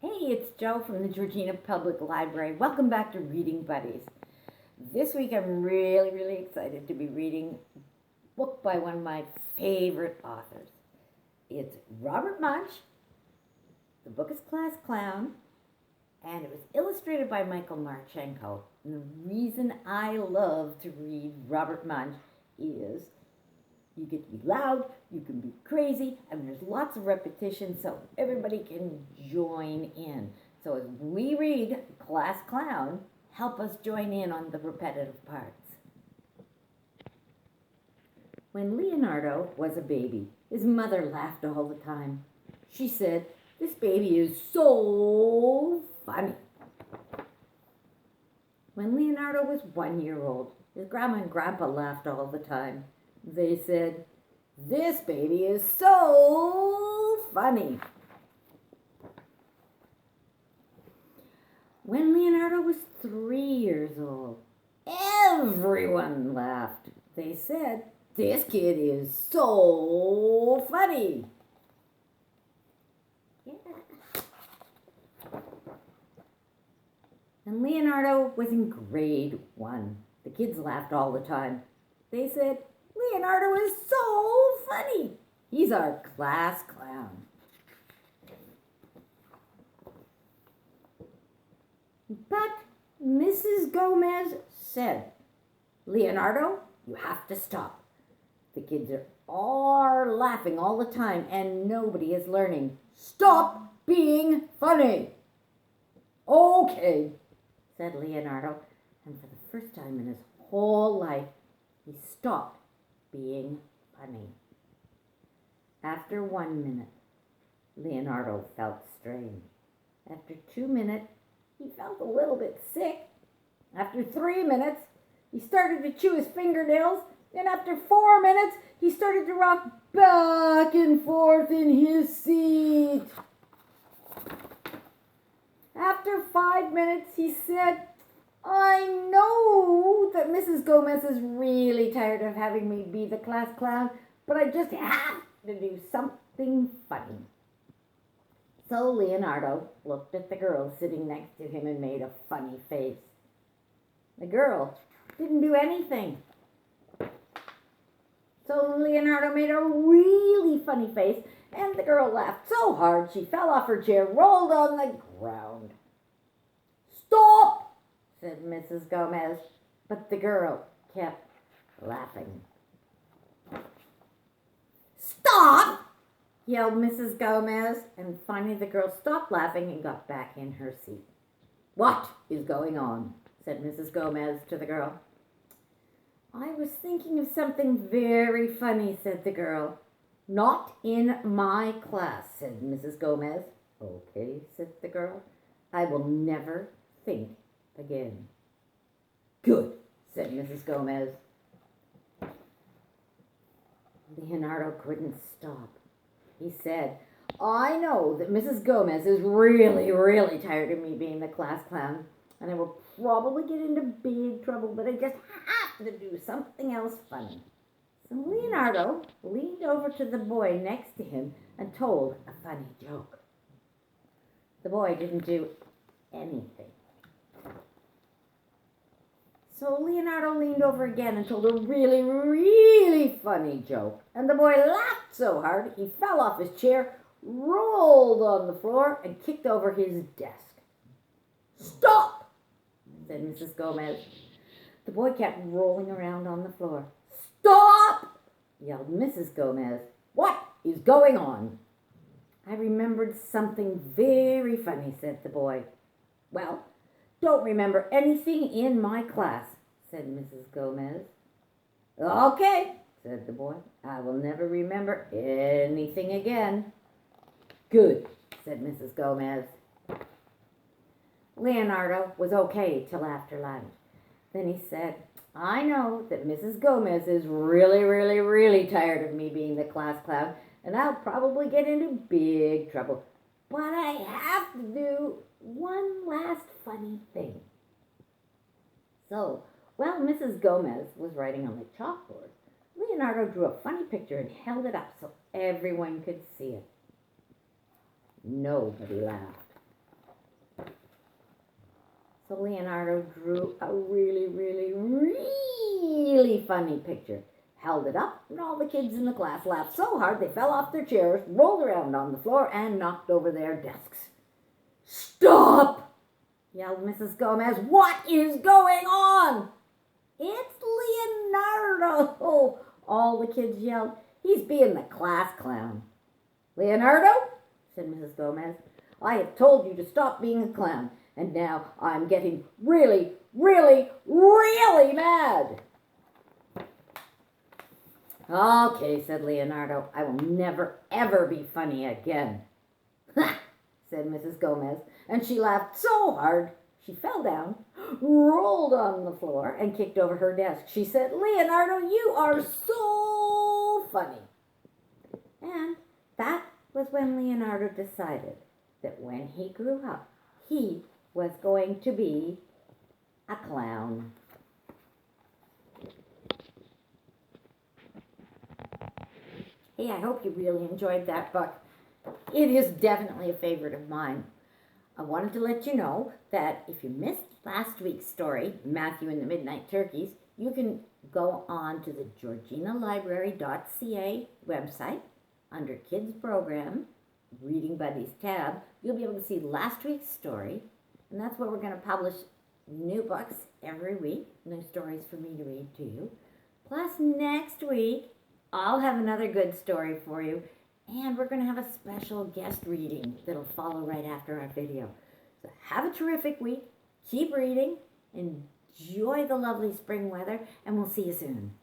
Hey, it's Jo from the Georgina Public Library. Welcome back to Reading Buddies. This week I'm really excited to be reading a book by one of my favorite authors. It's Robert Munsch. The book is Class Clown, and it was illustrated by Michael Martchenko. And the reason I love to read Robert Munsch is you get to be loud, you can be crazy, and there's lots of repetition so everybody can join in. So as we read Class Clown, help us join in on the repetitive parts. When Leonardo was a baby, his mother laughed all the time. She said, "This baby is so funny." When Leonardo was 1 year old, his grandma and grandpa laughed all the time. They said, "This baby is so funny." When Leonardo was 3 years old, everyone laughed. They said, "This kid is so funny." Yeah. And Leonardo was in grade 1. The kids laughed all the time. They said, "Leonardo is so funny. He's our class clown." But Mrs. Gomez said, "Leonardo, you have to stop. The kids are laughing all the time and nobody is learning. Stop being funny." "Okay," said Leonardo, and for the first time in his whole life, he stopped being funny. After 1 minute, Leonardo felt strange. After 2 minutes, he felt a little bit sick. After 3 minutes, he started to chew his fingernails. And after 4 minutes, he started to rock back and forth in his seat. After 5 minutes, he said, "I know that Mrs. Gomez is really tired of having me be the class clown, but I just have to do something funny." So Leonardo looked at the girl sitting next to him and made a funny face. The girl didn't do anything. So Leonardo made a really funny face, and the girl laughed so hard she fell off her chair, rolled on the ground. "Stop!" said Mrs. Gomez, but the girl kept laughing. "Stop!" yelled Mrs. Gomez, and finally the girl stopped laughing and got back in her seat. "What is going on?" said Mrs. Gomez to the girl. "I was thinking of something very funny," said the girl. "Not in my class," said Mrs. Gomez. "Okay," said the girl. "I will never think again." "Good," said Mrs. Gomez. Leonardo couldn't stop. He said, "I know that Mrs. Gomez is really tired of me being the class clown, and I will probably get into big trouble, but I just have to do something else funny." So Leonardo leaned over to the boy next to him and told a funny joke. The boy didn't do anything. So Leonardo leaned over again and told a really funny joke. And the boy laughed so hard he fell off his chair, rolled on the floor, and kicked over his desk. "Stop!" said Mrs. Gomez. The boy kept rolling around on the floor. "Stop!" yelled Mrs. Gomez. "What is going on?" "I remembered something very funny," said the boy. "Well, don't remember anything in my class," said Mrs. Gomez. "Okay," said the boy. "I will never remember anything again." "Good," said Mrs. Gomez. Leonardo was okay till after lunch. Then he said, "I know that Mrs. Gomez is really tired of me being the class clown, and I'll probably get into big trouble. But I have to do one last funny thing." So, while Mrs. Gomez was writing on the chalkboard, Leonardo drew a funny picture and held it up so everyone could see it. Nobody laughed. So Leonardo drew a really, really, really funny picture, held it up, and all the kids in the class laughed so hard they fell off their chairs, rolled around on the floor, and knocked over their desks. "Stop!" yelled Mrs. Gomez. "What is going on?" "It's Leonardo!" all the kids yelled. "He's being the class clown." "Leonardo," said Mrs. Gomez, "I have told you to stop being a clown, and now I'm getting really, really, really mad." "Okay," said Leonardo, "I will never, ever be funny again." "Ha!" said Mrs. Gomez, and she laughed so hard she fell down, rolled on the floor, and kicked over her desk. She said, "Leonardo, you are so funny." And that was when Leonardo decided that when he grew up, he was going to be a clown. Hey, I hope you really enjoyed that book. It is definitely a favorite of mine. I wanted to let you know that if you missed last week's story, Matthew and the Midnight Turkeys, you can go on to the georginalibrary.ca website under Kids Program, Reading Buddies tab. You'll be able to see last week's story, and that's where we're going to publish new books every week, new stories for me to read to you. Plus, next week, I'll have another good story for you, and we're going to have a special guest reading that'll follow right after our video. So have a terrific week. Keep reading. Enjoy the lovely spring weather, and we'll see you soon.